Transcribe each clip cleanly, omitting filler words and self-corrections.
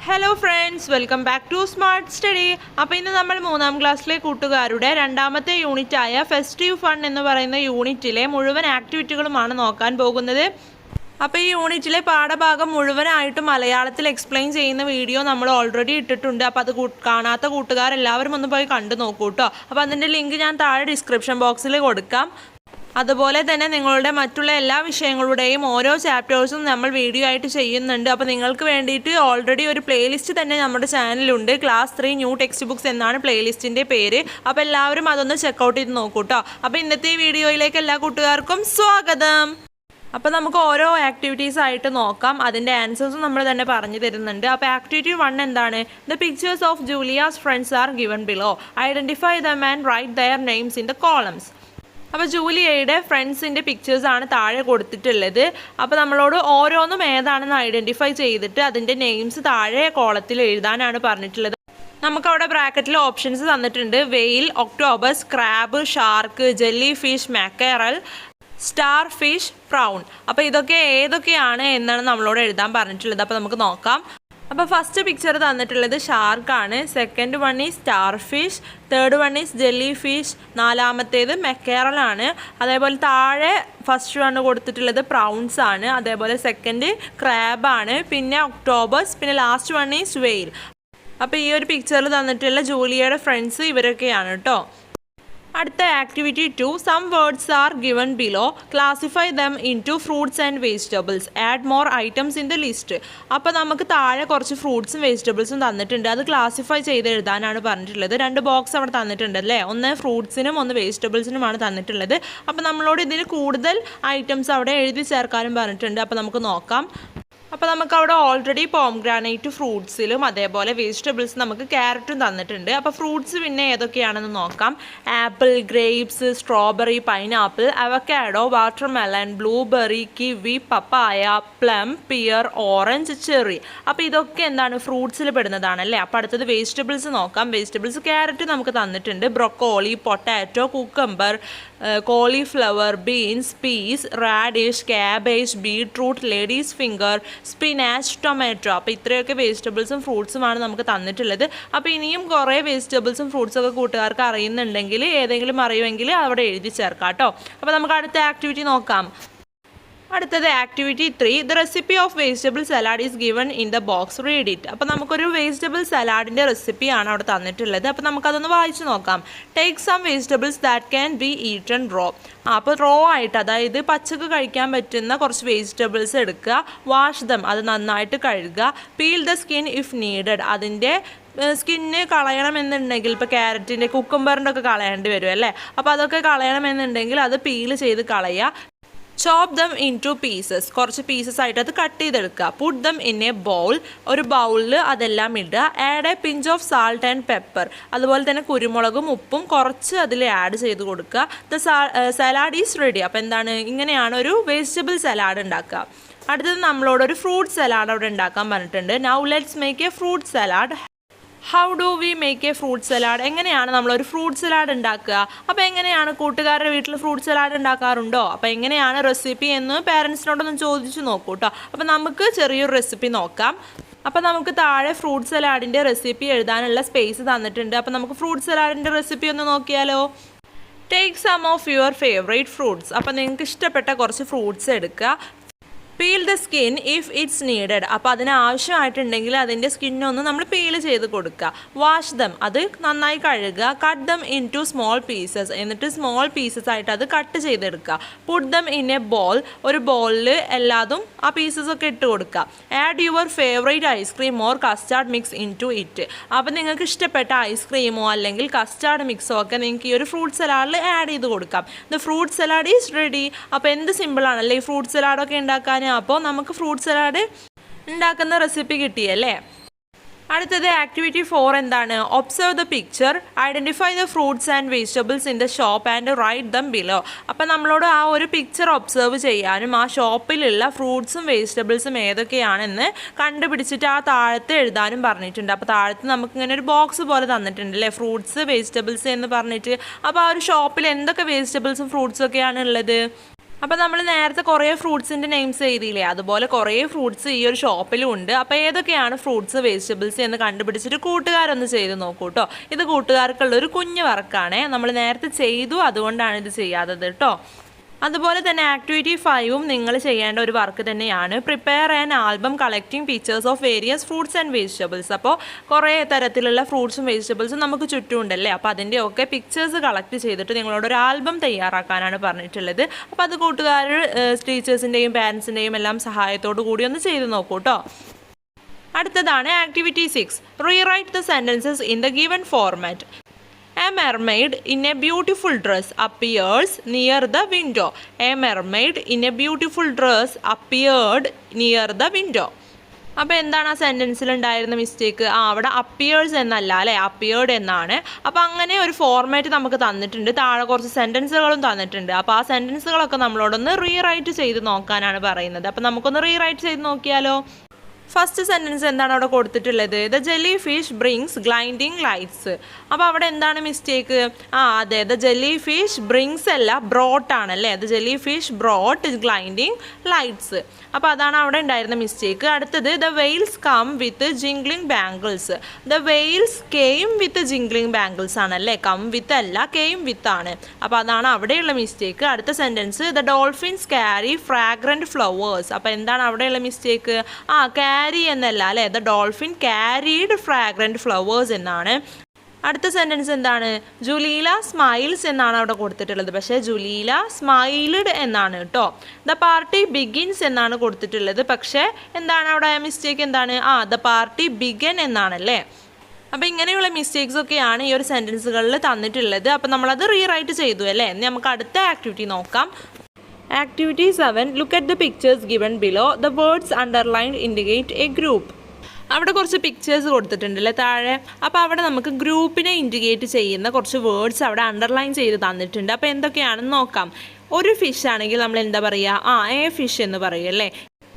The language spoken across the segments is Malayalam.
Hello friends, welcome back to smart study. അപ്പോൾ ഇന്ന് നമ്മൾ 3ാം ക്ലാസ്സിലെ കൂട്ടുകാരുടെ രണ്ടാമത്തെ യൂണിറ്റായ ഫെസ്റ്റീവ് ഫൺ എന്ന് പറയുന്ന യൂണിറ്റിലെ മുഴുവൻ ആക്ടിവിറ്റികളുമാണ് നോക്കാൻ പോകുന്നത്. അപ്പോൾ ഈ യൂണിറ്റിലെ പാഠഭാഗം മുഴുവനായിട്ട് മലയാളത്തിൽ എക്സ്പ്ലെയിൻ ചെയ്യുന്ന വീഡിയോ നമ്മൾ ഓൾറെഡി ഇട്ടിട്ടുണ്ട്. അപ്പോൾ അത് കാണാത്ത കൂട്ടുകാരെല്ലാവരും ഒന്ന് പോയി കണ്ടു നോക്കൂ കേട്ടോ. അപ്പോൾ അതിൻ്റെ ലിങ്ക് ഞാൻ താഴെ ഡിസ്ക്രിപ്ഷൻ ബോക്സിൽ കൊടുക്കാം. അതുപോലെ തന്നെ നിങ്ങളുടെ മറ്റുള്ള എല്ലാ വിഷയങ്ങളുടെയും ഓരോ ചാപ്റ്റേഴ്സും നമ്മൾ വീഡിയോ ആയിട്ട് ചെയ്യുന്നുണ്ട്. അപ്പോൾ നിങ്ങൾക്ക് വേണ്ടിയിട്ട് ഓൾറെഡി ഒരു പ്ലേലിസ്റ്റ് തന്നെ നമ്മുടെ ചാനലുണ്ട്. ക്ലാസ് 3 ന്യൂ ടെക്സ്റ്റ് ബുക്സ് എന്നാണ് പ്ലേലിസ്റ്റിൻ്റെ പേര്. അപ്പോൾ എല്ലാവരും അതൊന്ന് ചെക്കൗട്ട് ചെയ്ത് നോക്കൂ കേട്ടോ. അപ്പോൾ ഇന്നത്തെ വീഡിയോയിലേക്ക് എല്ലാ കൂട്ടുകാർക്കും സ്വാഗതം. അപ്പോൾ നമുക്ക് ഓരോ ആക്ടിവിറ്റീസ് ആയിട്ട് നോക്കാം. അതിൻ്റെ ആൻസേഴ്സും നമ്മൾ തന്നെ പറഞ്ഞു തരുന്നുണ്ട്. അപ്പോൾ ആക്ടിവിറ്റി 1 എന്താണ്? The pictures of Julia's friends are given below. Identify them and write their names in the columns. അപ്പോൾ ജൂലിയയുടെ ഫ്രണ്ട്സിൻ്റെ പിക്ചേഴ്സാണ് താഴെ കൊടുത്തിട്ടുള്ളത്. അപ്പോൾ നമ്മളോട് ഓരോന്നും ഏതാണെന്ന് ഐഡൻറ്റിഫൈ ചെയ്തിട്ട് അതിൻ്റെ നെയിംസ് താഴെ കോളത്തിൽ എഴുതാനാണ് പറഞ്ഞിട്ടുള്ളത്. നമുക്കവിടെ ബ്രാക്കറ്റിൽ ഓപ്ഷൻസ് തന്നിട്ടുണ്ട്. Whale, octopus, crab, shark, jellyfish, mackerel, starfish, prawn. അപ്പോൾ ഇതൊക്കെ ഏതൊക്കെയാണ് എന്നാണ് നമ്മളോട് എഴുതാൻ പറഞ്ഞിട്ടുള്ളത്. അപ്പോൾ നമുക്ക് നോക്കാം. അപ്പോൾ ഫസ്റ്റ് പിക്ചർ തന്നിട്ടുള്ളത് ഷാർക്കാണ്, second one is starfish, third one is jellyfish, നാലാമത്തേത് മെക്കേറലാണ്. അതേപോലെ താഴെ ഫസ്റ്റ് വൺ കൊടുത്തിട്ടുള്ളത് പ്രൗൺസ് ആണ്, അതേപോലെ സെക്കൻഡ് ക്രാബാണ്, പിന്നെ ഒക്ടോബസ്, പിന്നെ ലാസ്റ്റ് വൺ ഈസ് വെയിൽ. അപ്പോൾ ഈ ഒരു പിക്ചറിൽ തന്നിട്ടുള്ള ജൂലിയയുടെ ഫ്രണ്ട്സ് ഇവരൊക്കെയാണ് കേട്ടോ. അടുത്ത activity 2, some words are given below, classify them into fruits and vegetables, add more items in the list. അപ്പോൾ നമുക്ക് താഴെ കുറച്ച് ഫ്രൂട്ട്സും വെജിറ്റബിൾസും തന്നിട്ടുണ്ട്. അത് ക്ലാസിഫൈ ചെയ്ത് എഴുതാനാണ് പറഞ്ഞിട്ടുള്ളത്. 2 ബോക്സ് അവിടെ തന്നിട്ടുണ്ട് അല്ലേ, ഒന്ന് ഫ്രൂട്ട്സിനും ഒന്ന് വെജിറ്റബിൾസിനുമാണ് തന്നിട്ടുള്ളത്. അപ്പോൾ നമ്മളോട് ഇതിന് കൂടുതൽ ഐറ്റംസ് അവിടെ എഴുതി ചേർക്കാനും പറഞ്ഞിട്ടുണ്ട്. അപ്പോൾ നമുക്ക് നോക്കാം. അപ്പോൾ നമുക്കവിടെ ഓൾറെഡി പോംഗ്രാനൈറ്റ് ഫ്രൂട്ട്സിലും അതേപോലെ വെജിറ്റബിൾസ് നമുക്ക് ക്യാരറ്റും തന്നിട്ടുണ്ട്. അപ്പോൾ ഫ്രൂട്ട്സ് പിന്നെ ഏതൊക്കെയാണെന്ന് നോക്കാം. Apple, grapes, strawberry, pineapple, avocado, watermelon, blueberry, kiwi, papaya, plum, pear, orange, cherry. അപ്പോൾ ഇതൊക്കെ എന്താണ്, ഫ്രൂട്ട്സിൽ പെടുന്നതാണല്ലേ. അപ്പോൾ അടുത്തത് വെജിറ്റബിൾസ് നോക്കാം. വെജിറ്റബിൾസ് ക്യാരറ്റ് നമുക്ക് തന്നിട്ടുണ്ട്, broccoli, potato, cucumber, cauliflower, beans, peas, radish, cabbage, beetroot, ladies finger, spinach, tomato. അപ്പോൾ ഇത്രയൊക്കെ വെജിറ്റബിൾസും ഫ്രൂട്ട്സുമാണ് നമുക്ക് തന്നിട്ടുള്ളത്. അപ്പോൾ ഇനിയും കുറേ വെജിറ്റബിൾസും ഫ്രൂട്ട്സൊക്കെ കൂട്ടുകാർക്ക് അറിയുന്നുണ്ടെങ്കിൽ, ഏതെങ്കിലും അറിയുമെങ്കിൽ അവിടെ എഴുതി ചേർക്കാം കേട്ടോ. അപ്പോൾ നമുക്ക് അടുത്ത ആക്ടിവിറ്റി നോക്കാം. അടുത്തത് activity 3, the recipe of vegetable salad is given in the box, read it. അപ്പോൾ നമുക്കൊരു വെജിറ്റബിൾ സലാഡിൻ്റെ റെസിപ്പിയാണ് അവിടെ തന്നിട്ടുള്ളത്. അപ്പോൾ നമുക്കതൊന്ന് വായിച്ച് നോക്കാം. Take some vegetables that can be eaten raw. അപ്പോൾ റോ ആയിട്ട്, അതായത് പച്ചക്ക് കഴിക്കാൻ പറ്റുന്ന കുറച്ച് വെജിറ്റബിൾസ് എടുക്കുക. വാഷ് ദം, അത് നന്നായിട്ട് കഴുകുക. Peel the skin if needed, അതിൻ്റെ സ്കിന്ന് കളയണമെന്നുണ്ടെങ്കിൽ, ഇപ്പോൾ ക്യാരറ്റിൻ്റെ, കുക്കുംബറിൻ്റെ ഒക്കെ കളയേണ്ടി വരും അല്ലേ. അപ്പോൾ അതൊക്കെ കളയണമെന്നുണ്ടെങ്കിൽ അത് പീൽ ചെയ്ത് കളയുക. Chop them into pieces, കുറച്ച് പീസസ് ആയിട്ട് അത് കട്ട് ചെയ്തെടുക്കുക. Put them in a bowl, ഒരു ബൗളിൽ അതെല്ലാം ഇടുക. Add a pinch of salt and pepper, അതുപോലെ തന്നെ കുരുമുളകും ഉപ്പും കുറച്ച് അതിൽ ആഡ് ചെയ്ത് കൊടുക്കുക. The salad is ready. അപ്പോൾ എന്താണ്, ഇങ്ങനെയാണ് ഒരു വെജിറ്റബിൾ സലാഡ് ഉണ്ടാക്കുക. അടുത്തത് നമ്മളോടൊരു ഫ്രൂട്ട് സലാഡ് അവിടെ ഉണ്ടാക്കാൻ പറഞ്ഞിട്ടുണ്ട്. Now let's make A fruit salad. How do we make A fruit salad? എങ്ങനെയാണ് നമ്മളൊരു ഫ്രൂട്ട് സലാഡ് ഉണ്ടാക്കുക? അപ്പോൾ എങ്ങനെയാണ്, കൂട്ടുകാരുടെ വീട്ടിൽ ഫ്രൂട്ട് സലാഡ് ഉണ്ടാക്കാറുണ്ടോ? അപ്പോൾ എങ്ങനെയാണ് റെസിപ്പി എന്ന് പേരൻസിനോടൊന്ന് ചോദിച്ചു നോക്കൂ കേട്ടോ. അപ്പോൾ നമുക്ക് ചെറിയൊരു റെസിപ്പി നോക്കാം. അപ്പോൾ നമുക്ക് താഴെ ഫ്രൂട്ട് സലാഡിൻ്റെ റെസിപ്പി എഴുതാനുള്ള സ്പേസ് തന്നിട്ടുണ്ട്. അപ്പോൾ നമുക്ക് ഫ്രൂട്ട് സലാഡിൻ്റെ റെസിപ്പി ഒന്ന് നോക്കിയാലോ. Take some of your favourite fruits. അപ്പോൾ നിങ്ങൾക്ക് ഇഷ്ടപ്പെട്ട കുറച്ച് ഫ്രൂട്ട്സ് എടുക്കുക. Peel the skin if it's needed. അപ്പോൾ അതിന് ആവശ്യമായിട്ടുണ്ടെങ്കിൽ അതിൻ്റെ സ്കിന്നൊന്ന് നമ്മൾ പീൽ ചെയ്ത് കൊടുക്കുക. വാഷ് ദം, അത് നന്നായി കഴുകുക. Cut them into small pieces, എന്നിട്ട് സ്മോൾ പീസസ് ആയിട്ട് അത് കട്ട് ചെയ്തെടുക്കുക. Put them in a bowl, ഒരു ബോളിൽ എല്ലാതും ആ പീസസ് ഒക്കെ ഇട്ട് കൊടുക്കുക. Add your favourite ice cream or custard mix into it. അപ്പോൾ നിങ്ങൾക്ക് ഇഷ്ടപ്പെട്ട ഐസ്ക്രീമോ അല്ലെങ്കിൽ കസ്റ്റാർഡ് മിക്സോ ഒക്കെ നിങ്ങൾക്ക് ഈ ഒരു ഫ്രൂട്ട് സലാഡിൽ ആഡ് ചെയ്ത് കൊടുക്കാം. The fruit salad is ready. അപ്പോൾ എന്ത് സിമ്പിളാണല്ലേ ഈ ഫ്രൂട്ട് സലാഡൊക്കെ ഉണ്ടാക്കാൻ. അപ്പോൾ നമുക്ക് ഫ്രൂട്ട് സലാഡ് ഉണ്ടാക്കുന്ന റെസിപ്പി കിട്ടിയല്ലേ. അടുത്തത് ആക്ടിവിറ്റി 4 എന്താണ്? Observe the picture, identify the fruits and vegetables in the shop and write them below. അപ്പോൾ നമ്മളോട് ആ ഒരു പിക്ചർ ഒബ്സർവ് ചെയ്യാനും ആ ഷോപ്പിലുള്ള ഫ്രൂട്ട്സും വെജിറ്റബിൾസും ഏതൊക്കെയാണെന്ന് കണ്ടുപിടിച്ചിട്ട് ആ താഴത്ത് എഴുതാനും പറഞ്ഞിട്ടുണ്ട്. അപ്പോൾ താഴത്ത് നമുക്കിങ്ങനെ ഒരു ബോക്സ് പോലെ തന്നിട്ടുണ്ട് അല്ലേ, ഫ്രൂട്ട്സ് വെജിറ്റബിൾസ് എന്ന് പറഞ്ഞിട്ട്. അപ്പോൾ ആ ഒരു ഷോപ്പിൽ എന്തൊക്കെ വെജിറ്റബിൾസും ഫ്രൂട്ട്സും ഒക്കെയാണ് ഉള്ളത്? അപ്പോൾ നമ്മൾ നേരത്തെ കുറേ ഫ്രൂട്ട്സിൻ്റെ നെയിംസ് എഴുതിയില്ലേ, അതുപോലെ കുറേ ഫ്രൂട്ട്സ് ഈ ഒരു ഷോപ്പിലും ഉണ്ട്. അപ്പോൾ ഏതൊക്കെയാണ് ഫ്രൂട്ട്സ് വെജിറ്റബിൾസ് എന്ന് കണ്ടുപിടിച്ചിട്ട് കൂട്ടുകാരൊന്ന് ചെയ്ത് നോക്കൂ കേട്ടോ. ഇത് കൂട്ടുകാർക്കുള്ളൊരു കുഞ്ഞു വർക്കാണ്, നമ്മൾ നേരത്തെ ചെയ്തു, അതുകൊണ്ടാണ് ഇത് ചെയ്യാത്തത് കേട്ടോ. അതുപോലെ തന്നെ ആക്ടിവിറ്റി 5 നിങ്ങൾ ചെയ്യേണ്ട ഒരു വർക്ക് തന്നെയാണ്, prepare an album collecting pictures of various fruits and vegetables. അപ്പോൾ കുറേ തരത്തിലുള്ള ഫ്രൂട്ട്സും വെജിറ്റബിൾസും നമുക്ക് ചുറ്റുമുണ്ടല്ലേ, അപ്പോൾ അതിൻ്റെയൊക്കെ പിക്ചേഴ്സ് കളക്ട് ചെയ്തിട്ട് നിങ്ങളോട് ഒരു ആൽബം തയ്യാറാക്കാനാണ് പറഞ്ഞിട്ടുള്ളത്. അപ്പോൾ അത് കൂട്ടുകാർ ടീച്ചേഴ്സിൻ്റെയും പാരൻസിൻ്റെയും എല്ലാം സഹായത്തോടു കൂടി ഒന്ന് ചെയ്ത് നോക്കൂ കേട്ടോ. അടുത്തതാണ് activity 6, rewrite the sentences in the given format. A mermaid in a beautiful dress appears near the window. A mermaid in a beautiful dress appeared near the window. അപ്പോൾ എന്താണ് ആ സെൻറ്റൻസിൽ ഉണ്ടായിരുന്ന മിസ്റ്റേക്ക്? അവിടെ അപ്പിയേഴ്സ് എന്നല്ല അല്ലേ, അപ്പിയേർഡ് എന്നാണ്. അപ്പോൾ അങ്ങനെ ഒരു ഫോർമാറ്റ് നമുക്ക് തന്നിട്ടുണ്ട്, താഴെ കുറച്ച് സെൻറ്റൻസുകളും തന്നിട്ടുണ്ട്. അപ്പോൾ ആ സെൻറ്റൻസുകളൊക്കെ നമ്മളോടൊന്ന് റീറൈറ്റ് ചെയ്ത് നോക്കാനാണ് പറയുന്നത്. അപ്പോൾ നമുക്കൊന്ന് റീറൈറ്റ് ചെയ്ത് നോക്കിയാലോ. ഫസ്റ്റ് സെൻറ്റൻസ് എന്താണ് അവിടെ കൊടുത്തിട്ടുള്ളത്? The jellyfish brings glinting lights. അപ്പോൾ അവിടെ എന്താണ് മിസ്റ്റേക്ക്? അതെ, ദ ജെല്ലി ഫിഷ് ബ്രിങ്സ് അല്ല, ബ്രോട്ട് ആണല്ലേ. The jellyfish brought glinting lights. അപ്പോൾ അതാണ് അവിടെ ഉണ്ടായിരുന്ന മിസ്റ്റേക്ക്. അടുത്തത് the whales come with jingling bangles. The whales came with jingling bangles ആണല്ലേ, കം വിത്ത് അല്ല, കെയിം വിത്ത് ആണ്. അപ്പോൾ അതാണ് അവിടെയുള്ള മിസ്റ്റേക്ക്. അടുത്ത sentence the dolphins carry fragrant flowers. അപ്പോൾ എന്താണ് അവിടെയുള്ള മിസ്റ്റേക്ക്? ക്യാരി എന്നല്ല അല്ലേ, the dolphin carried fragrant flowers എന്നാണ്. അടുത്ത സെൻറ്റൻസ് എന്താണ്? ജുലീല സ്മൈൽസ് എന്നാണ് അവിടെ കൊടുത്തിട്ടുള്ളത്, പക്ഷേ ജുലീല സ്മൈൽഡ് എന്നാണ് കേട്ടോ. ദ പാർട്ടി ബിഗിൻസ് എന്നാണ് കൊടുത്തിട്ടുള്ളത്, പക്ഷേ എന്താണ് അവിടെ മിസ്റ്റേക്ക്? എന്താണ്? ദ പാർട്ടി ബിഗൻ എന്നാണല്ലേ. അപ്പോൾ ഇങ്ങനെയുള്ള മിസ്റ്റേക്സ് ഒക്കെയാണ് ഈ ഒരു സെൻറ്റൻസുകളിൽ തന്നിട്ടുള്ളത്. അപ്പോൾ നമ്മളത് റീറൈറ്റ് ചെയ്തു അല്ലേ. നമുക്ക് അടുത്ത ആക്ടിവിറ്റി നോക്കാം. Activity 7, look at the pictures given below. The words underlined indicate a group. അവിടെ കുറച്ച് പിക്ചേഴ്സ് കൊടുത്തിട്ടുണ്ടല്ലേ താഴെ. അപ്പോൾ അവിടെ നമുക്ക് ഗ്രൂപ്പിനെ ഇൻഡിക്കേറ്റ് ചെയ്യുന്ന കുറച്ച് വേർഡ്സ് അവിടെ അണ്ടർലൈൻ ചെയ്ത് തന്നിട്ടുണ്ട്. അപ്പോൾ എന്തൊക്കെയാണെന്ന് നോക്കാം. ഒരു ഫിഷ് ആണെങ്കിൽ നമ്മൾ എന്താ പറയുക? എ ഫിഷ് എന്ന് പറയും അല്ലേ.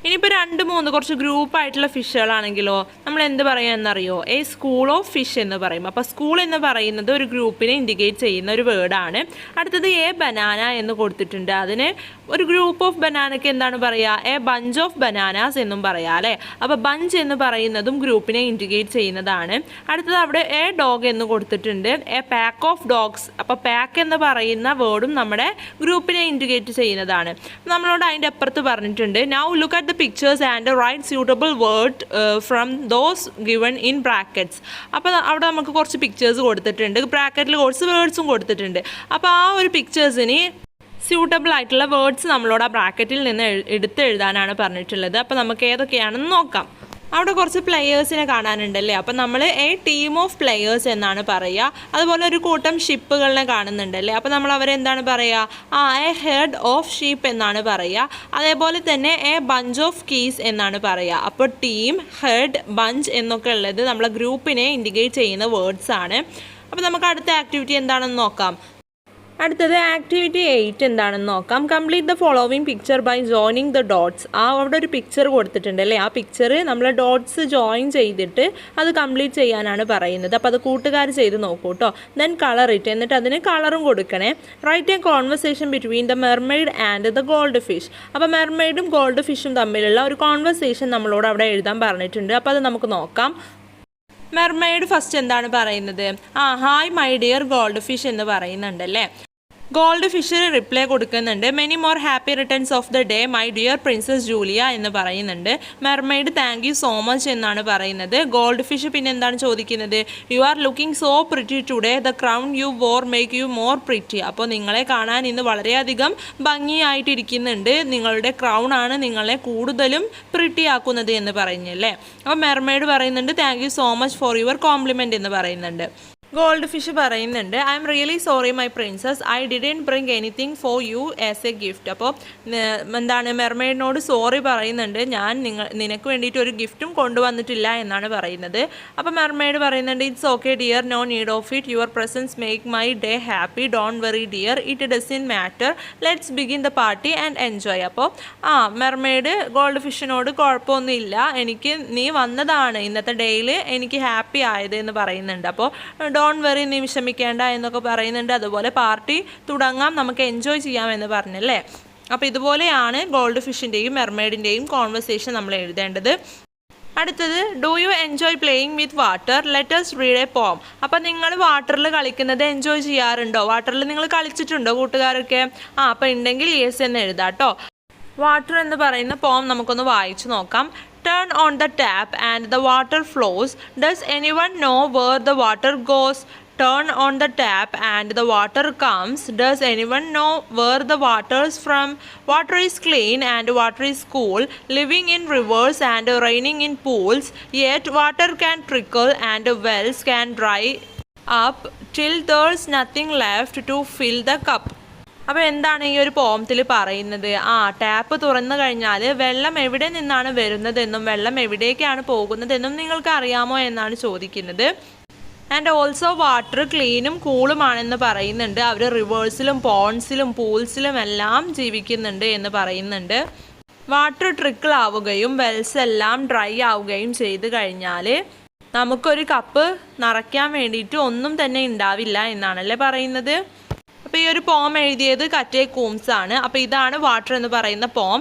ഇനിയിപ്പോൾ 2-3 കുറച്ച് ഗ്രൂപ്പായിട്ടുള്ള ഫിഷുകളാണെങ്കിലോ നമ്മൾ എന്ത് പറയാമെന്നറിയോ? എ സ്കൂൾ ഓഫ് ഫിഷ് എന്ന് പറയും. അപ്പോൾ സ്കൂൾ എന്ന് പറയുന്നത് ഒരു ഗ്രൂപ്പിനെ ഇൻഡിക്കേറ്റ് ചെയ്യുന്ന ഒരു വേർഡാണ്. അടുത്തത് എ ബനാന എന്ന് കൊടുത്തിട്ടുണ്ട്, അതിന് ഒരു ഗ്രൂപ്പ് ഓഫ് ബനാനയ്ക്ക് എന്താണ് പറയുക? എ ബഞ്ച് ഓഫ് ബനാനാസ് എന്നും പറയാം അല്ലേ. അപ്പോൾ ബഞ്ച് എന്ന് പറയുന്നതും ഗ്രൂപ്പിനെ ഇൻഡിക്കേറ്റ് ചെയ്യുന്നതാണ്. അടുത്തത് അവിടെ എ ഡോഗ് എന്ന് കൊടുത്തിട്ടുണ്ട്, എ പാക്ക് ഓഫ് ഡോഗ്സ്. അപ്പോൾ പാക്ക് എന്ന് പറയുന്ന വേർഡും നമ്മുടെ ഗ്രൂപ്പിനെ ഇൻഡിക്കേറ്റ് ചെയ്യുന്നതാണ്. നമ്മളോട് അതിൻ്റെ അപ്പുറത്ത് പറഞ്ഞിട്ടുണ്ട്, now look at the pictures and write suitable word from those given in brackets. അപ്പോൾ അവിടെ നമുക്ക് കുറച്ച് പിക്ചേഴ്സ് കൊടുത്തിട്ടുണ്ട്, ബ്രാക്കറ്റിൽ കുറച്ച് വേർഡ്സും കൊടുത്തിട്ടുണ്ട്. അപ്പോൾ ആ ഒരു പിക്ചേഴ്സിന് സ്യൂട്ടബിൾ ആയിട്ടുള്ള വേർഡ്സ് നമ്മളോട് ആ ബ്രാക്കറ്റിൽ നിന്ന് എടുത്ത് എഴുതാനാണ് പറഞ്ഞിട്ടുള്ളത്. അപ്പോൾ നമുക്ക് ഏതൊക്കെയാണെന്ന് നോക്കാം. അവിടെ കുറച്ച് പ്ലെയേഴ്സിനെ കാണാനുണ്ടല്ലേ. അപ്പം നമ്മൾ എ ടീം ഓഫ് പ്ലെയേഴ്സ് എന്നാണ് പറയുക. അതുപോലെ ഒരു കൂട്ടം ഷിപ്പുകളിനെ കാണുന്നുണ്ടല്ലേ. അപ്പോൾ നമ്മൾ അവരെന്താണ് പറയുക? എ ഹെഡ് ഓഫ് ഷീപ്പ് എന്നാണ് പറയുക. അതേപോലെ തന്നെ എ ബഞ്ച് ഓഫ് കീസ് എന്നാണ് പറയുക. അപ്പോൾ ടീം, ഹെഡ്, ബഞ്ച് എന്നൊക്കെ ഉള്ളത് നമ്മളെ ഗ്രൂപ്പിനെ ഇൻഡിക്കേറ്റ് ചെയ്യുന്ന വേർഡ്സ് ആണ്. അപ്പോൾ നമുക്ക് അടുത്ത ആക്ടിവിറ്റി എന്താണെന്ന് നോക്കാം. അടുത്തത് ആക്ടിവിറ്റി 8 എന്താണെന്ന് നോക്കാം. Complete the following picture by joining the dots. അവിടെ ഒരു പിക്ചർ കൊടുത്തിട്ടുണ്ട് അല്ലേ. ആ പിക്ചർ നമ്മൾ ഡോട്ട്സ് ജോയിൻ ചെയ്തിട്ട് അത് കംപ്ലീറ്റ് ചെയ്യാനാണ് പറയുന്നത്. അപ്പോൾ അത് കൂട്ടുകാർ ചെയ്ത് നോക്കൂ കേട്ടോ. ദെൻ കളർ ഇറ്റ്, എന്നിട്ട് അതിന് കളറും കൊടുക്കണേ. Write a conversation between the mermaid and the gold fish. അപ്പോൾ മെർമെയ്ഡും ഗോൾഡ് ഫിഷും തമ്മിലുള്ള ഒരു കോൺവെർസേഷൻ നമ്മളോട് അവിടെ എഴുതാൻ പറഞ്ഞിട്ടുണ്ട്. അപ്പോൾ അത് നമുക്ക് നോക്കാം. മെർമെയ്ഡ് ഫസ്റ്റ് എന്താണ് പറയുന്നത്? Hi my dear goldfish എന്ന് പറയുന്നുണ്ടല്ലേ. ഗോൾഡ് ഫിഷിന് റിപ്ലൈ കൊടുക്കുന്നുണ്ട്, many more happy returns of the day my dear princess Julia എന്ന് പറയുന്നുണ്ട്. Mermaid thank you so much എന്നാണ് പറയുന്നത്. ഗോൾഡ് ഫിഷ് പിന്നെ എന്താണ് ചോദിക്കുന്നത്? You are looking so pretty today, the crown you wore make you more pretty. അപ്പോൾ നിങ്ങളെ കാണാൻ ഇന്ന് വളരെയധികം ഭംഗിയായിട്ടിരിക്കുന്നുണ്ട്, നിങ്ങളുടെ ക്രൗൺ ആണ് നിങ്ങളെ കൂടുതലും പ്രിറ്റി ആക്കുന്നത് എന്ന് പറഞ്ഞല്ലേ. അപ്പോൾ മെർമെയ്ഡ് പറയുന്നുണ്ട് thank you so much for your compliment എന്ന് പറയുന്നുണ്ട്. ഗോൾഡ് ഫിഷ് പറയുന്നുണ്ട്, I am really sorry my princess, I didn't bring anything for you as A gift. അപ്പോൾ എന്താണ് മെർമെയ്ഡിനോട് സോറി പറയുന്നുണ്ട്, ഞാൻ നിനക്ക് വേണ്ടിയിട്ട് ഒരു ഗിഫ്റ്റും കൊണ്ടുവന്നിട്ടില്ല എന്നാണ് പറയുന്നത്. അപ്പോൾ മെർമെയ്ഡ് പറയുന്നുണ്ട്, it's okay dear, no need of it, your presence make my day happy, don't worry dear, it doesn't matter, let's begin the party and enjoy. അപ്പോൾ മെർമെയ്ഡ് ഗോൾഡ് ഫിഷിനോട് കുഴപ്പമൊന്നുമില്ല, എനിക്ക് നീ വന്നതാണ് ഇന്നത്തെ ഡേയിൽ എനിക്ക് ഹാപ്പി ആയത് എന്ന് പറയുന്നുണ്ട്. അപ്പോൾ ഡോണ്ട് വെറി, നീ വിഷമിക്കേണ്ട എന്നൊക്കെ പറയുന്നുണ്ട്. അതുപോലെ പാർട്ടി തുടങ്ങാം, നമുക്ക് എൻജോയ് ചെയ്യാമെന്ന് പറഞ്ഞല്ലേ. അപ്പോൾ ഇതുപോലെയാണ് ഗോൾഡ് ഫിഷിൻ്റെയും മെർമെയ്ഡിൻ്റെയും കോൺവെർസേഷൻ നമ്മൾ എഴുതേണ്ടത്. അടുത്തത് do you enjoy playing with water, let's read A പോം. അപ്പം നിങ്ങൾ വാട്ടറിൽ കളിക്കുന്നത് എൻജോയ് ചെയ്യാറുണ്ടോ? വാട്ടറിൽ നിങ്ങൾ കളിച്ചിട്ടുണ്ടോ കൂട്ടുകാരൊക്കെ? അപ്പം ഉണ്ടെങ്കിൽ യെസ് എന്ന് എഴുതാം കേട്ടോ. വാട്ടർ എന്ന് പറയുന്ന പോം നമുക്കൊന്ന് വായിച്ചു നോക്കാം. Turn on the tap and the water flows. Does anyone know where the water goes? Turn on the tap and the water comes. Does anyone know where the water's from? Water is clean and water is cool, living in rivers and raining in pools. Yet water can trickle and wells can dry up till there's nothing left to fill the cup. അപ്പോൾ എന്താണ് ഈ ഒരു പോമത്തിൽ പറയുന്നത്? ടാപ്പ് തുറന്നു കഴിഞ്ഞാൽ വെള്ളം എവിടെ നിന്നാണ് വരുന്നതെന്നും വെള്ളം എവിടേക്കാണ് പോകുന്നതെന്നും നിങ്ങൾക്ക് അറിയാമോ എന്നാണ് ചോദിക്കുന്നത്. ആൻഡ് ഓൾസോ വാട്ടർ ക്ലീനും കൂളുമാണെന്ന് പറയുന്നുണ്ട്. അവർ റിവേഴ്സിലും പോൺസിലും പൂൾസിലും എല്ലാം ജീവിക്കുന്നുണ്ട് എന്ന് പറയുന്നുണ്ട്. വാട്ടർ ട്രിക്കിൾ ആവുകയും വെൽസ് എല്ലാം ഡ്രൈ ആവുകയും ചെയ്ത് കഴിഞ്ഞാൽ നമുക്കൊരു കപ്പ് നിറയ്ക്കാൻ വേണ്ടിയിട്ട് ഒന്നും തന്നെ ഉണ്ടാവില്ല എന്നാണല്ലേ പറയുന്നത്. അപ്പോൾ ഈ ഒരു പോം എഴുതിയത് കറ്റെ കൂംസ് ആണ്. അപ്പോൾ ഇതാണ് വാട്ടർ എന്ന് പറയുന്ന പോം.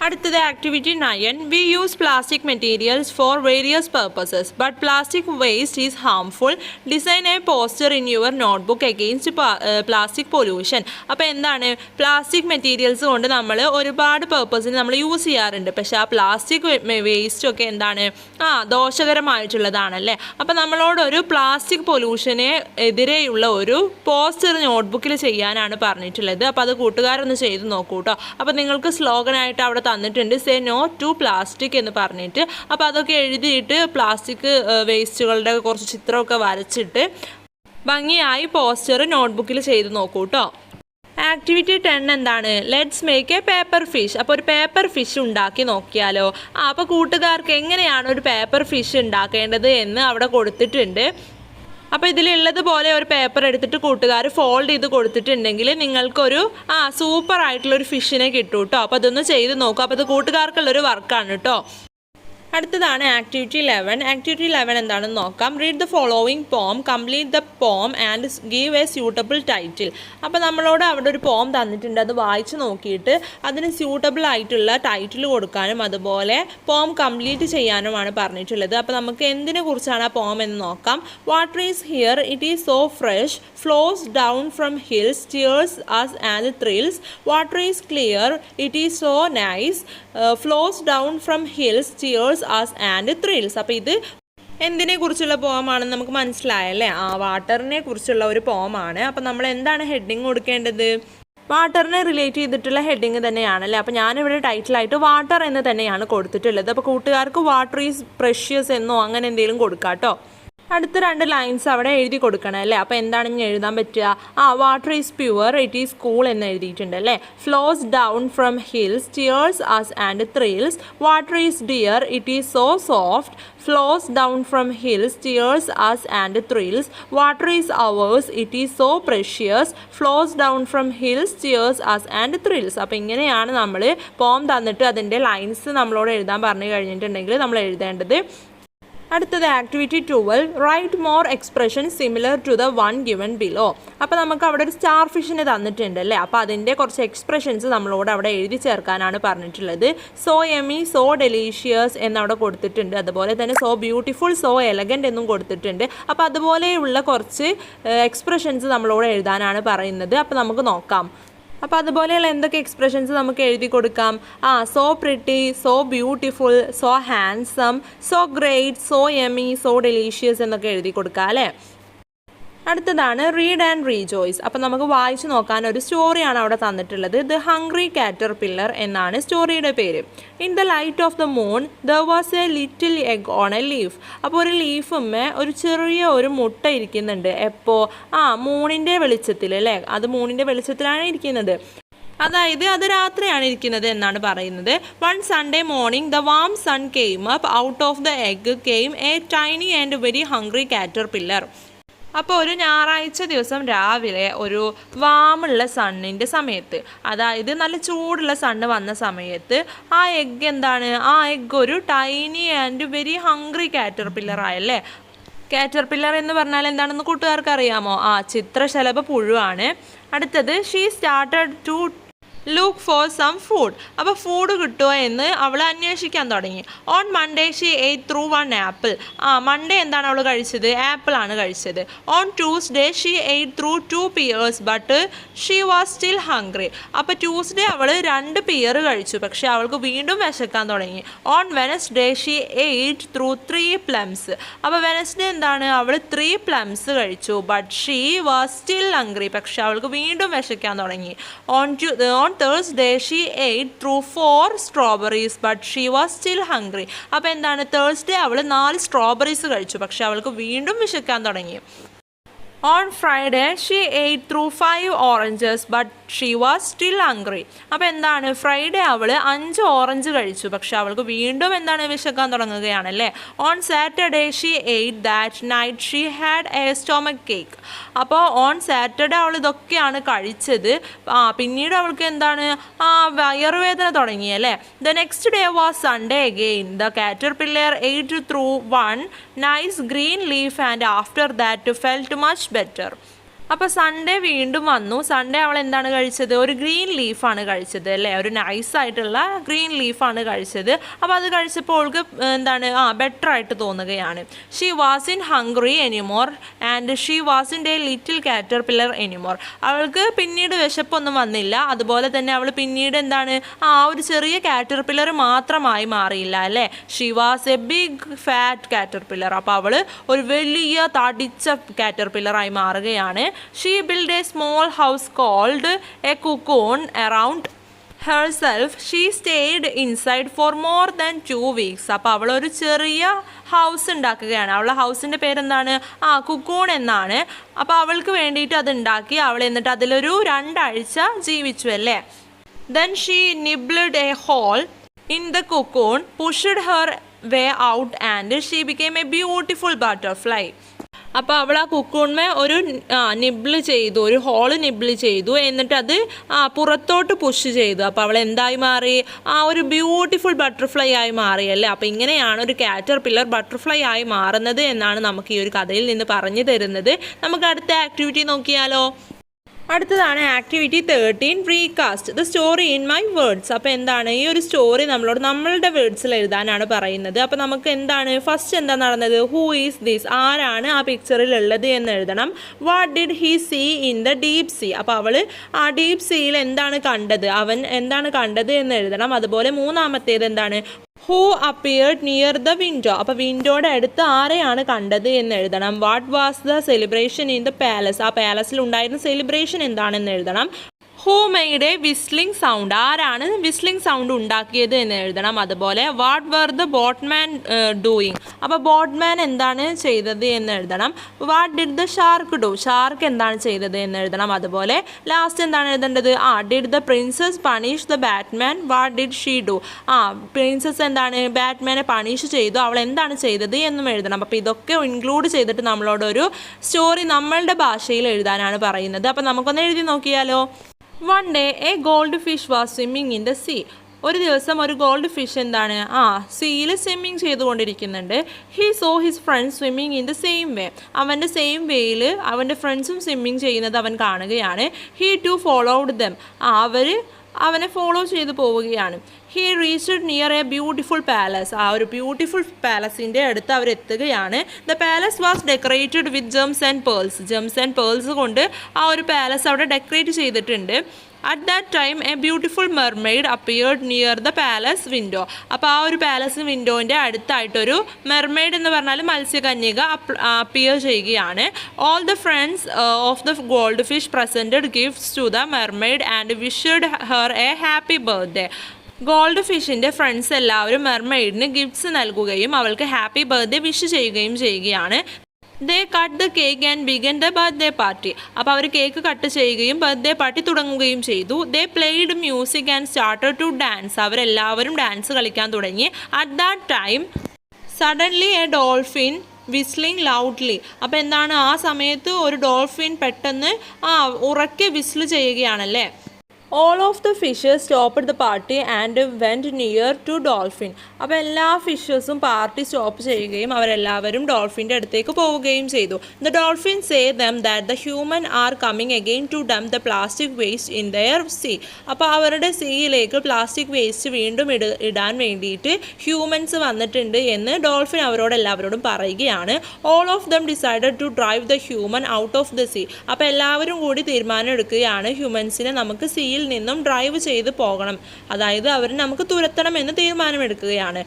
അടുത്തത് activity 9. We use plastic materials for various purposes but plastic waste is harmful. Design A poster in your notebook against plastic pollution. അപ്പോൾ എന്താണ്? പ്ലാസ്റ്റിക് മെറ്റീരിയൽസ് കൊണ്ട് നമ്മൾ ഒരുപാട് പർപ്പസിന് നമ്മൾ യൂസ് ചെയ്യാറുണ്ട്. പക്ഷേ ആ പ്ലാസ്റ്റിക് വേസ്റ്റ് ഒക്കെ എന്താണ്? ദോഷകരമായിട്ടുള്ളതാണല്ലേ. അപ്പോൾ നമ്മളോടൊരു പ്ലാസ്റ്റിക് പൊല്യൂഷന് എതിരെയുള്ള ഒരു പോസ്റ്റർ നോട്ട്ബുക്കിൽ ചെയ്യാനാണ് പറഞ്ഞിട്ടുള്ളത്. അപ്പോൾ അത് കൂട്ടുകാരൊന്ന് ചെയ്ത് നോക്കൂ കേട്ടോ. അപ്പോൾ നിങ്ങൾക്ക് സ്ലോഗനായിട്ട് അവിടെ തന്നിട്ടുണ്ട്, സേ നോ ടു പ്ലാസ്റ്റിക് എന്ന് പറഞ്ഞിട്ട്. അപ്പോൾ അതൊക്കെ എഴുതിയിട്ട് പ്ലാസ്റ്റിക് വേസ്റ്റുകളുടെ കുറച്ച് ചിത്രമൊക്കെ വരച്ചിട്ട് ഭംഗിയായി പോസ്റ്റർ നോട്ട്ബുക്കിൽ ചെയ്ത് നോക്കൂ കേട്ടോ. ആക്ടിവിറ്റി 10 എന്താണ്? Let's make A paper fish. അപ്പോൾ ഒരു പേപ്പർ ഫിഷ് ഉണ്ടാക്കി നോക്കിയാലോ? അപ്പോൾ കൂട്ടുകാർക്ക് എങ്ങനെയാണ് ഒരു പേപ്പർ ഫിഷ് ഉണ്ടാക്കേണ്ടത് എന്ന് അവിടെ കൊടുത്തിട്ടുണ്ട്. അപ്പോൾ ഇതിലുള്ളതുപോലെ ഒരു പേപ്പർ എടുത്തിട്ട് കൂട്ടുകാർ ഫോൾഡ് ചെയ്ത് കൊടുത്തിട്ടുണ്ടെങ്കിൽ നിങ്ങൾക്കൊരു സൂപ്പർ ആയിട്ടുള്ളൊരു ഫിഷിനെ കിട്ടും കേട്ടോ. അപ്പോൾ അതൊന്ന് ചെയ്ത് നോക്കും. അപ്പോൾ ഇത് കൂട്ടുകാർക്കുള്ളൊരു വർക്കാണ് കേട്ടോ. അടുത്തതാണ് ആക്ടിവിറ്റി 11. ആക്ടിവിറ്റി 11 എന്താണെന്ന് നോക്കാം. റീഡ് ദ ഫോളോവിങ് പോം, complete the poem and give A suitable title. അപ്പോൾ നമ്മളോട് അവിടെ ഒരു പോം തന്നിട്ടുണ്ട്. അത് വായിച്ച് നോക്കിയിട്ട് അതിന് സ്യൂട്ടബിൾ ആയിട്ടുള്ള ടൈറ്റിൽ കൊടുക്കാനും അതുപോലെ പോം കംപ്ലീറ്റ് ചെയ്യാനുമാണ് പറഞ്ഞിട്ടുള്ളത്. അപ്പോൾ നമുക്ക് എന്തിനെ കുറിച്ചാണ് ആ പോം എന്ന് നോക്കാം. Water is here, it is so fresh, flows down from hills, stirs us and thrills. Water is clear, it is so nice, flows down from hills, stirs us and thrills. അപ്പോൾ ഇത് എന്തിനെ കുറിച്ചുള്ള പോമാണെന്ന് നമുക്ക് മനസ്സിലായല്ലേ? വാട്ടറിനെ കുറിച്ചുള്ള ഒരു പോമാണ്. അപ്പോൾ നമ്മൾ എന്താണ് ഹെഡിങ് കൊടുക്കേണ്ടത്? വാട്ടറിനെ റിലേറ്റ് ചെയ്തിട്ടുള്ള ഹെഡിങ് തന്നെയാണല്ലേ. അപ്പോൾ ഞാനിവിടെ ടൈറ്റിലായിട്ട് വാട്ടർ എന്ന് തന്നെയാണ് കൊടുത്തിട്ടുള്ളത്. അപ്പോൾ കൂട്ടുകാർക്ക് വാട്ടർ ഈസ് പ്രഷ്യസ് എന്നോ അങ്ങനെ എന്തെങ്കിലും കൊടുക്കാം കേട്ടോ. അടുത്ത 2 ലൈൻസ് അവിടെ എഴുതി കൊടുക്കണം അല്ലേ. അപ്പോൾ എന്താണ് ഇനി എഴുതാൻ പറ്റുക? Water is pure, it is cool എന്ന് എഴുതിയിട്ടുണ്ട് അല്ലേ. Flows down from hills, stirs us and thrills. Water is dear, it is so soft, flows down from hills, stirs us and thrills. Water is ours, it is so precious, flows down from hills, stirs us and thrills. അപ്പോൾ ഇങ്ങനെയാണ് നമ്മൾ പോം തന്നിട്ട് അതിൻ്റെ ലൈൻസ് നമ്മളോട് എഴുതാൻ പറഞ്ഞു കഴിഞ്ഞിട്ടുണ്ടെങ്കിൽ നമ്മൾ എഴുതേണ്ടത്. അടുത്തത് activity 12. Write more expression similar to the one given below. അപ്പോൾ നമുക്ക് അവിടെ ഒരു സ്റ്റാർ ഫിഷിന് തന്നിട്ടുണ്ട് അല്ലേ. അപ്പോൾ അതിൻ്റെ കുറച്ച് എക്സ്പ്രഷൻസ് നമ്മളോട് അവിടെ എഴുതി ചേർക്കാനാണ് പറഞ്ഞിട്ടുള്ളത്. സോ യമി, സോ ഡെലീഷ്യസ് എന്നവിടെ കൊടുത്തിട്ടുണ്ട്. അതുപോലെ തന്നെ സോ ബ്യൂട്ടിഫുൾ, സോ എലഗൻറ്റ് എന്നും കൊടുത്തിട്ടുണ്ട്. അപ്പോൾ അതുപോലെയുള്ള കുറച്ച് എക്സ്പ്രഷൻസ് നമ്മളോട് എഴുതാനാണ് പറയുന്നത്. അപ്പോൾ നമുക്ക് നോക്കാം. അപ്പോൾ അതുപോലെയുള്ള എന്തൊക്കെ എക്സ്പ്രഷൻസ് നമുക്ക് എഴുതി കൊടുക്കാം? So pretty, so beautiful, so handsome, so great, so yummy, so delicious എന്നൊക്കെ എഴുതി കൊടുക്കാം അല്ലേ. അടുത്തതാണ് റീഡ് ആൻഡ് റീജോയ്സ്. അപ്പം നമുക്ക് വായിച്ചു നോക്കാൻ ഒരു സ്റ്റോറിയാണ് അവിടെ തന്നിട്ടുള്ളത്. ദ ഹംഗ്രി കാറ്റർപില്ലർ എന്നാണ് സ്റ്റോറിയുടെ പേര്. In the light of the moon there was A little egg on A leaf. അപ്പോൾ ഒരു ലീഫുമ്മേ ഒരു ചെറിയ ഒരു മുട്ട ഇരിക്കുന്നുണ്ട്. എപ്പോൾ? മൂണിൻ്റെ വെളിച്ചത്തിൽ അല്ലേ. അത് മൂണിൻ്റെ വെളിച്ചത്തിലാണ് ഇരിക്കുന്നത്. അതായത് അത് രാത്രിയാണ് ഇരിക്കുന്നത് എന്നാണ് പറയുന്നത്. One Sunday morning the warm sun came up out of the egg came a tiny and very hungry caterpillar. അപ്പോൾ ഒരു ഞായറാഴ്ച ദിവസം രാവിലെ ഒരു വാമുള്ള സണ്ണിൻ്റെ സമയത്ത്, അതായത് നല്ല ചൂടുള്ള സണ്ണ് വന്ന സമയത്ത് ആ എഗ്ഗ് എന്താണ്? ആ എഗ്ഗ് ഒരു tiny and very hungry caterpillar ആയല്ലേ. കാറ്റർപില്ലർ എന്ന് പറഞ്ഞാൽ എന്താണെന്ന് കൂട്ടുകാർക്ക് അറിയാമോ? ചിത്രശലഭ പുഴുവാണ്. അടുത്തത് she started to look for some food. അപ്പോൾ ഫുഡ് കിട്ടുമോ എന്ന് അവൾ അന്വേഷിക്കാൻ തുടങ്ങി. On Monday she ate through one apple. Monday എന്താണ് അവൾ കഴിച്ചത്? ആപ്പിൾ ആണ് കഴിച്ചത്. On Tuesday she ate through 2 pears but she was still hungry. അപ്പോൾ ട്യൂസ്ഡേ അവൾ 2 പിയർ കഴിച്ചു, പക്ഷേ അവൾക്ക് വീണ്ടും വിശക്കാൻ തുടങ്ങി. On Wednesday she ate through 3 plums. അപ്പോൾ വെനസ്ഡേ എന്താണ്? അവൾ 3 plums കഴിച്ചു, but she was still hungry. പക്ഷേ അവൾക്ക് വീണ്ടും വിശക്കാൻ തുടങ്ങി. On Thursday she ate through 4 strawberries but she was still hungry. അപ്പോൾ എന്താണ്? തേഴ്സ്ഡേ അവൾ 4 strawberries കഴിച്ചു, പക്ഷേ അവൾക്ക് വീണ്ടും വിശക്കാൻ തുടങ്ങി. On Friday she ate through 5 oranges but she was still hungry. അപ്പോൾ എന്താണ്? ഫ്രൈഡേ അവൾ 5 ഓറഞ്ച് കഴിച്ചു, പക്ഷെ അവൾക്ക് വീണ്ടും എന്താണ്? വിശക്കാൻ തുടങ്ങുകയാണല്ലേ. On Saturday she ate that night she had a stomach ache. അപ്പോൾ ഓൺ സാറ്റർഡേ അവൾ ഇതൊക്കെയാണ് കഴിച്ചത്. പിന്നീട് അവൾക്ക് എന്താണ്? വയറുവേദന തുടങ്ങിയല്ലേ. The next day was Sunday again. The caterpillar ate through 1 nice green leaf and after that felt much better. അപ്പോൾ സൺഡേ വീണ്ടും വന്നു. സൺഡേ അവൾ എന്താണ് കഴിച്ചത്? ഒരു ഗ്രീൻ ലീഫാണ് കഴിച്ചത് അല്ലേ. ഒരു നൈസായിട്ടുള്ള ഗ്രീൻ ലീഫാണ് കഴിച്ചത്. അപ്പോൾ അത് കഴിച്ചപ്പോൾ അവൾക്ക് എന്താണ്? ബെറ്റർ ആയിട്ട് തോന്നുകയാണ്. She was in hungry anymore and she was in A little caterpillar anymore. അവൾക്ക് പിന്നീട് വിശപ്പൊന്നും വന്നില്ല. അതുപോലെ തന്നെ അവൾ പിന്നീട് എന്താണ്? ഒരു ചെറിയ കാറ്റർപില്ലർ മാത്രമായി മാറിയില്ല അല്ലേ. She was a big fat caterpillar. അപ്പോൾ അവൾ ഒരു വലിയ തടിച്ച കാറ്റർപില്ലറായി മാറുകയാണ്. She built a small house called a cocoon around herself. She stayed inside for more than 2 weeks. അപ്പോൾ അവൾ ഒരു ചെറിയ ഹൗസ് ഉണ്ടാക്കുകയാണ്. അവളുടെ ഹൗസിൻ്റെ പേരെന്താണ്? കുക്കൂൺ എന്നാണ്. അപ്പോൾ അവൾക്ക് വേണ്ടിയിട്ട് അത് ഉണ്ടാക്കി. അവൾ എന്നിട്ട് അതിലൊരു 2 ആഴ്ച ജീവിച്ചു അല്ലേ. Then she nibbled a hole in the cocoon, pushed her way out and she became a beautiful butterfly. അപ്പോൾ അവൾ കുക്കൂൺമേ ഒരു നിബിൾ ചെയ്തു, ഒരു ഹോള് നിബിൾ ചെയ്തു, എന്നിട്ട് അത് പുറത്തോട്ട് പുഷ് ചെയ്തു. അപ്പോൾ അവൾ എന്തായി മാറി? ഒരു ബ്യൂട്ടിഫുൾ ബട്ടർഫ്ലൈ ആയി മാറിയല്ലേ. അപ്പോൾ ഇങ്ങനെയാണ് ഒരു കാറ്റർപില്ലർ ബട്ടർഫ്ലൈ ആയി മാറുന്നത് എന്നാണ് നമുക്ക് ഈ ഒരു കഥയിൽ നിന്ന് പറഞ്ഞു തരുന്നത്. നമുക്ക് അടുത്ത ആക്ടിവിറ്റി നോക്കിയാലോ? അടുത്തതാണ് activity 13 recast the story in my words. അപ്പോൾ എന്താണ്? ഈ ഒരു സ്റ്റോറി നമ്മളുടെ വേർഡ്സിൽ എഴുതാനാണ് പറയുന്നത്. അപ്പോൾ നമുക്ക് എന്താണ്? ഫസ്റ്റ് എന്താ നടന്നത്? Who is this? ആരാണ് ആ പിക്ചറിൽ ഉള്ളത് എന്ന് എഴുതണം. What did he see in the deep sea? അപ്പോൾ അവൾ ആ ഡീപ് സീയിൽ എന്താണ് കണ്ടത്? അവൻ എന്താണ് കണ്ടത് എന്ന് എഴുതണം. അതുപോലെ മൂന്നാമത്തേത് എന്താണ്? Who appeared near the window? അപ്പോൾ വിൻഡോയുടെ അടുത്ത് ആരെയാണ് കണ്ടത് എന്ന് എഴുതണം. What was the celebration in the palace? ആ പാലസിൽ ഉണ്ടായിരുന്ന സെലിബ്രേഷൻ എന്താണെന്ന് എഴുതണം. Who made a whistling sound? ആരാണ് വിസ്ലിംഗ് സൗണ്ട് ഉണ്ടാക്കിയത് എന്ന് എഴുതണം. അതുപോലെ what were the boatman doing? അപ്പോൾ ബോട്ട്മാൻ എന്താണ് ചെയ്തത് എന്ന് എഴുതണം. What did the shark do? Shark എന്താണ് ചെയ്തത് എന്ന് എഴുതണം. അതുപോലെ ലാസ്റ്റ് എന്താണ് എഴുതേണ്ടത്? Did the princess punish the Batman? What did she do? Princess എന്താണ്? ബാറ്റ്മാനെ പണിഷ് ചെയ്തു, അവൾ എന്താണ് ചെയ്തത് എന്നും എഴുതണം. അപ്പോൾ ഇതൊക്കെ ഇൻക്ലൂഡ് ചെയ്തിട്ട് നമ്മളോടൊരു സ്റ്റോറി നമ്മളുടെ ഭാഷയിൽ എഴുതാനാണ് പറയുന്നത്. അപ്പോൾ നമുക്കൊന്ന് എഴുതി നോക്കിയാലോ? One day a goldfish was swimming in the sea. ഒരു ദിവസം ഒരു ഗോൾഡ് ഫിഷ് എന്താണ്? സീയിൽ സ്വിമ്മിങ് ചെയ്തുകൊണ്ടിരിക്കുന്നുണ്ട്. He saw his friends swimming in the same way. അവൻ്റെ സെയിം വേയിൽ അവൻ്റെ ഫ്രണ്ട്സും സ്വിമ്മിങ് ചെയ്യുന്നത് അവൻ കാണുകയാണ്. He to followed them. അവനെ ഫോളോ ചെയ്ത് പോവുകയാണ്. He reached near a beautiful palace. ഒരു ബ്യൂട്ടിഫുൾ പാലസിൻ്റെ അടുത്ത് അവരെത്തുകയാണ്. The palace was decorated with gems and pearls. Gems and pearls കൊണ്ട് ഒരു പാലസ് അവിടെ ഡെക്കറേറ്റ് ചെയ്തിട്ടുണ്ട്. At that time a beautiful mermaid appeared near the palace window. അപ്പോൾ ഒരു പാലസ് വിൻഡോൻ്റെ അടുത്തായിട്ടൊരു മെർമെയ്ഡ് എന്ന് പറഞ്ഞാൽ മത്സ്യകന്യക അപ്പിയർ ചെയ്യുകയാണ്. All the friends of the goldfish presented gifts to the mermaid and wished her a happy birthday. Gold ഫിഷിൻ്റെ ഫ്രണ്ട്സ് എല്ലാവരും മെർമെയ്ഡിന് ഗിഫ്റ്റ്സ് നൽകുകയും അവൾക്ക് ഹാപ്പി ബർത്ത്ഡേ വിഷ് ചെയ്യുകയും ചെയ്യുകയാണ്. They cut the cake and began the birthday party. അപ്പോൾ അവർ കേക്ക് കട്ട് ചെയ്യുകയും ബർത്ത്ഡേ പാർട്ടി തുടങ്ങുകയും ചെയ്തു. They played music and started to dance. അവരെല്ലാവരും ഡാൻസ് കളിക്കാൻ തുടങ്ങി. At that time suddenly a dolphin whistling loudly. അപ്പോൾ എന്താണ്? ആ സമയത്ത് ഒരു ഡോൾഫിൻ പെട്ടെന്ന് ഉറക്കെ വിസിൽ ചെയ്യുകയാണല്ലേ. All of the fishes stopped the party and went near to dolphin. അപ്പോൾ എല്ലാ ഫിഷസും പാർട്ടി സ്റ്റോപ്പ് ചെയ്യുകയും അവരെല്ലാവരും ഡോൾഫിൻ്റെ അടുത്തേക്ക് പോവുകയും ചെയ്തു. The dolphin say them that the human are coming again to dump the plastic waste in their sea. അപ്പോൾ അവരുടെ സീയിലേക്ക് പ്ലാസ്റ്റിക് വേസ്റ്റ് വീണ്ടും ഇടാൻ വേണ്ടിയിട്ട് ഹ്യൂമൻസ് വന്നിട്ടുണ്ട് എന്ന് ഡോൾഫിൻ അവരോട് എല്ലാവരോടും പറയുകയാണ്. All of them decided to drive the human out of the sea. അപ്പോൾ എല്ലാവരും കൂടി തീരുമാനം എടുക്കുകയാണ് ഹ്യൂമൻസിനെ നമുക്ക് സീയിൽ നിന്നും ഡ്രൈവ് ചെയ്ത് പോകണം, അതായത് അവർ നമുക്ക് തുരത്തണം എന്ന് തീരുമാനമെടുക്കുകയാണ്.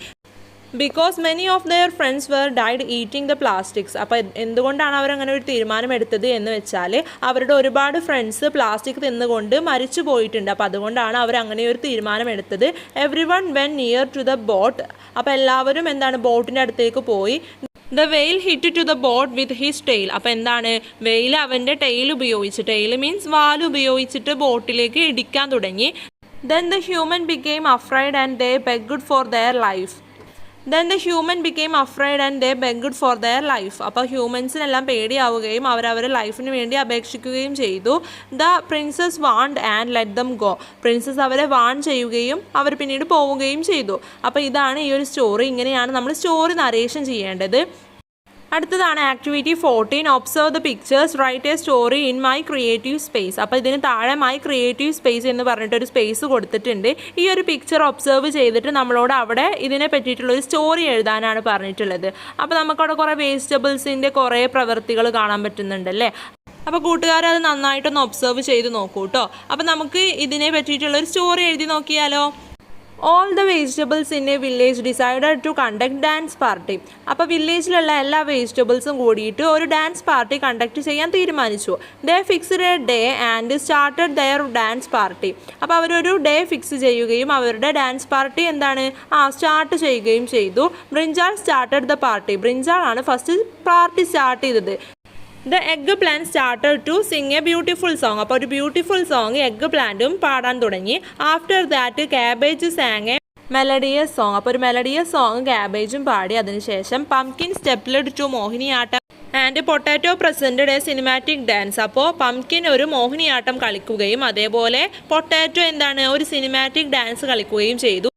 Because many of their friends were died eating the plastics. അപ്പോൾ എന്തുകൊണ്ടാണ് അവരങ്ങനെ ഒരു തീരുമാനം എടുത്തത് എന്ന് വെച്ചാൽ അവരുടെ ഒരുപാട് ഫ്രണ്ട്സ് പ്ലാസ്റ്റിക് തിന്നുകൊണ്ട് മരിച്ചു പോയിട്ടുണ്ട്. അപ്പോൾ അതുകൊണ്ടാണ് അവർ അങ്ങനെ ഒരു തീരുമാനം എടുത്തത്. Everyone went near to the boat. അപ്പോൾ എല്ലാവരും എന്താണ് ബോട്ടിൻ്റെ അടുത്തേക്ക് പോയി. The whale hit to the boat with his tail. അപ്പോൾ എന്താണ് വെയിൽ അവൻ്റെ ടെയിൽ ഉപയോഗിച്ച്, ടെയിൽ മീൻസ് വാൽ ഉപയോഗിച്ചിട്ട് ബോട്ടിലേക്ക് ഇടിക്കാൻ തുടങ്ങി. Then the human became afraid and they begged for their life. അപ്പോൾ ഹ്യൂമൻസിനെല്ലാം പേടിയാവുകയും അവരവരുടെ ലൈഫിന് വേണ്ടി അപേക്ഷിക്കുകയും ചെയ്തു. The prince's want and let them go. Princess അവരെ വാൺ ചെയ്യുകയും അവർ പിന്നീട് പോവുകയും ചെയ്തു. അപ്പോൾ ഇതാണ് ഈ ഒരു സ്റ്റോറി. ഇങ്ങനെയാണ് നമ്മൾ സ്റ്റോറി നരേഷൻ ചെയ്യേണ്ടത്. അടുത്തതാണ് activity 14. Observe the pictures, write a story in my creative space. അപ്പോൾ ഇതിന് താഴെ മൈ ക്രിയേറ്റീവ് സ്പേസ് എന്ന് പറഞ്ഞിട്ടൊരു സ്പേസ് കൊടുത്തിട്ടുണ്ട്. ഈ ഒരു പിക്ചർ ഒബ്സർവ് ചെയ്തിട്ട് നമ്മളോട് അവിടെ ഇതിനെ പറ്റിയിട്ടുള്ളൊരു സ്റ്റോറി എഴുതാനാണ് പറഞ്ഞിട്ടുള്ളത്. അപ്പോൾ നമുക്കവിടെ കുറേ വെജിറ്റബിൾസിൻ്റെ കുറേ പ്രവൃത്തികൾ കാണാൻ പറ്റുന്നുണ്ടല്ലേ. അപ്പോൾ കൂട്ടുകാർ അത് നന്നായിട്ടൊന്ന് ഒബ്സർവ് ചെയ്ത് നോക്കൂ കേട്ടോ. അപ്പോൾ നമുക്ക് ഇതിനെ പറ്റിയിട്ടുള്ളൊരു സ്റ്റോറി എഴുതി നോക്കിയാലോ. All the vegetables in a village decided to conduct dance party. അപ്പോൾ വില്ലേജിലുള്ള എല്ലാ വെജിറ്റബിൾസും കൂടിയിട്ട് ഒരു ഡാൻസ് പാർട്ടി കണ്ടക്ട് ചെയ്യാൻ തീരുമാനിച്ചു. They fixed a day and started their dance party. അപ്പോൾ അവരൊരു ഡേ ഫിക്സ് ചെയ്യുകയും അവരുടെ ഡാൻസ് പാർട്ടി എന്താണ് സ്റ്റാർട്ട് ചെയ്യുകയും ചെയ്തു. Brinjal started the party. ബ്രിഞ്ചാളാണ് ഫസ്റ്റ് പാർട്ടി സ്റ്റാർട്ട് ചെയ്തത്. The eggplant started to sing a beautiful song. അപ്പോൾ ഒരു ബ്യൂട്ടിഫുൾ സോങ് എഗ് പ്ലാന്റും പാടാൻ തുടങ്ങി. After that cabbage sang a melodious song. അപ്പോൾ ഒരു മെലഡിയസ് സോങ് കാബേജും പാടി. അതിനുശേഷം pumpkin stepped to Mohiniyattam and potato presented a cinematic dance. അപ്പോൾ പംകിൻ ഒരു മോഹിനിയാട്ടം കളിക്കുകയും അതേപോലെ പൊട്ടാറ്റോ എന്താണ് ഒരു സിനിമാറ്റിക് ഡാൻസ് കളിക്കുകയും ചെയ്തു.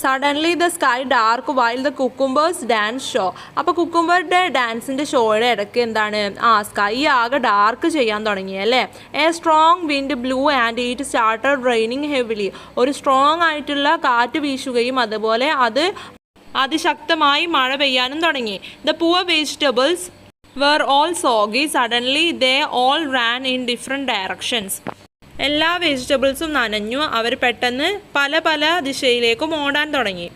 Suddenly the sky dark while the cucumbers dance show. അപ്പോൾ കുക്കുംബറുടെ ഡാൻസിൻ്റെ ഷോയുടെ ഇടയ്ക്ക് എന്താണ് സ്കൈ ആകെ ഡാർക്ക് ചെയ്യാൻ തുടങ്ങിയല്ലേ. A strong wind blew and it started raining heavily. ഒരു സ്ട്രോങ് ആയിട്ടുള്ള കാറ്റ് വീശുകയും അതുപോലെ അത് അതിശക്തമായി മഴ പെയ്യാനും തുടങ്ങി. The poor vegetables were all soggy. Suddenly they all ran in different directions. എല്ലാ വെജിറ്റബിൾസും നനഞ്ഞു. അവർ പെട്ടെന്ന് പല പല ദിശയിലേക്കും ഓടാൻ തുടങ്ങി.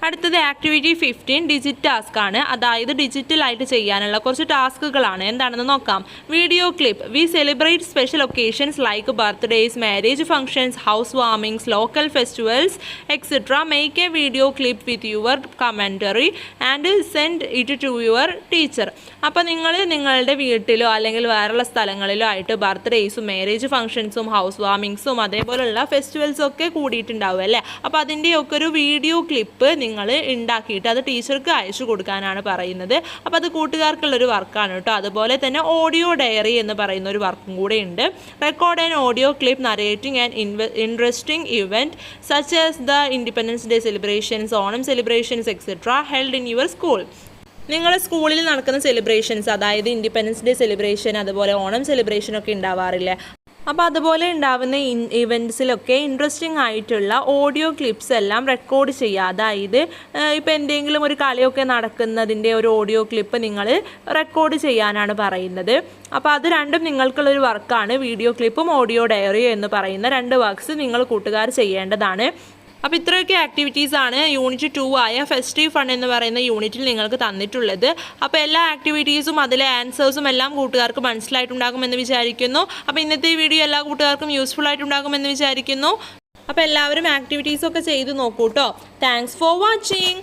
അടുത്തത് ആക്ടിവിറ്റി 15 ഡിജിറ്റ് ടാസ്ക് ആണ്. അതായത് ഡിജിറ്റലായിട്ട് ചെയ്യാനുള്ള കുറച്ച് ടാസ്കുകളാണ്. എന്താണെന്ന് നോക്കാം. Video clip. We celebrate special occasions like birthdays, marriage functions, house warmings, local festivals etcetera. Make a video clip with your commentary and send it to your teacher. അപ്പോൾ നിങ്ങൾ നിങ്ങളുടെ വീട്ടിലോ അല്ലെങ്കിൽ വേറെയുള്ള സ്ഥലങ്ങളിലോ ആയിട്ട് ബർത്ത്ഡേയ്സും മാരേജ് ഫംഗ്ഷൻസും ഹൗസ് വാമിങ്സും അതേപോലെയുള്ള ഫെസ്റ്റിവൽസും ഒക്കെ കൂടിയിട്ടുണ്ടാവും അല്ലേ. അപ്പോൾ അതിൻ്റെയൊക്കെ ഒരു വീഡിയോ ക്ലിപ്പ് നിങ്ങൾ ഉണ്ടാക്കിയിട്ട് അത് ടീച്ചർക്ക് അയച്ചു കൊടുക്കാനാണ് പറയുന്നത്. അപ്പോൾ അത് കൂട്ടുകാർക്കുള്ളൊരു വർക്കാണ് കേട്ടോ. അതുപോലെ തന്നെ ഓഡിയോ ഡയറി എന്ന് പറയുന്ന ഒരു വർക്കും കൂടെ ഉണ്ട്. Record an audio clip narrating an interesting event such as the Independence Day celebrations, Onam celebrations etcetera held in your school. നിങ്ങളുടെ സ്കൂളിൽ നടക്കുന്ന സെലിബ്രേഷൻസ്, അതായത് ഇൻഡിപെൻഡൻസ് ഡേ സെലിബ്രേഷൻ അതുപോലെ ഓണം സെലിബ്രേഷനൊക്കെ ഉണ്ടാവാറില്ലേ. അപ്പോൾ അതുപോലെ ഉണ്ടാവുന്ന ഇവൻറ്റ്സിലൊക്കെ ഇൻട്രസ്റ്റിംഗ് ആയിട്ടുള്ള ഓഡിയോ ക്ലിപ്സ് എല്ലാം റെക്കോർഡ് ചെയ്യുക. അതായത് ഇപ്പോൾ എന്തെങ്കിലും ഒരു കളിയൊക്കെ നടക്കുന്നതിൻ്റെ ഒരു ഓഡിയോ ക്ലിപ്പ് നിങ്ങൾ റെക്കോർഡ് ചെയ്യാനാണ് പറയുന്നത്. അപ്പോൾ അത് രണ്ടും നിങ്ങൾക്കുള്ളൊരു വർക്കാണ്. വീഡിയോ ക്ലിപ്പും ഓഡിയോ ഡയറിയോ എന്ന് പറയുന്ന 2 വർക്ക്സ് നിങ്ങൾ കൂട്ടുകാർ ചെയ്യേണ്ടതാണ്. അപ്പോൾ ഇത്രയൊക്കെ ആക്ടിവിറ്റീസാണ് യൂണിറ്റ് 2 ആയ ഫെസ്റ്റീവ് ഫൺ എന്ന് പറയുന്ന യൂണിറ്റിൽ നിങ്ങൾക്ക് തന്നിട്ടുള്ളത്. അപ്പോൾ എല്ലാ ആക്ടിവിറ്റീസും അതിലെ ആൻസേഴ്സും എല്ലാം കൂട്ടുകാർക്ക് മനസ്സിലായിട്ടുണ്ടാകുമെന്ന് വിചാരിക്കുന്നു. അപ്പോൾ ഇന്നത്തെ ഈ വീഡിയോ എല്ലാ കൂട്ടുകാർക്കും യൂസ്ഫുൾ ആയിട്ടുണ്ടാകുമെന്ന് വിചാരിക്കുന്നു. അപ്പോൾ എല്ലാവരും ആക്ടിവിറ്റീസൊക്കെ ചെയ്ത് നോക്കൂ കേട്ടോ. Thanks for watching.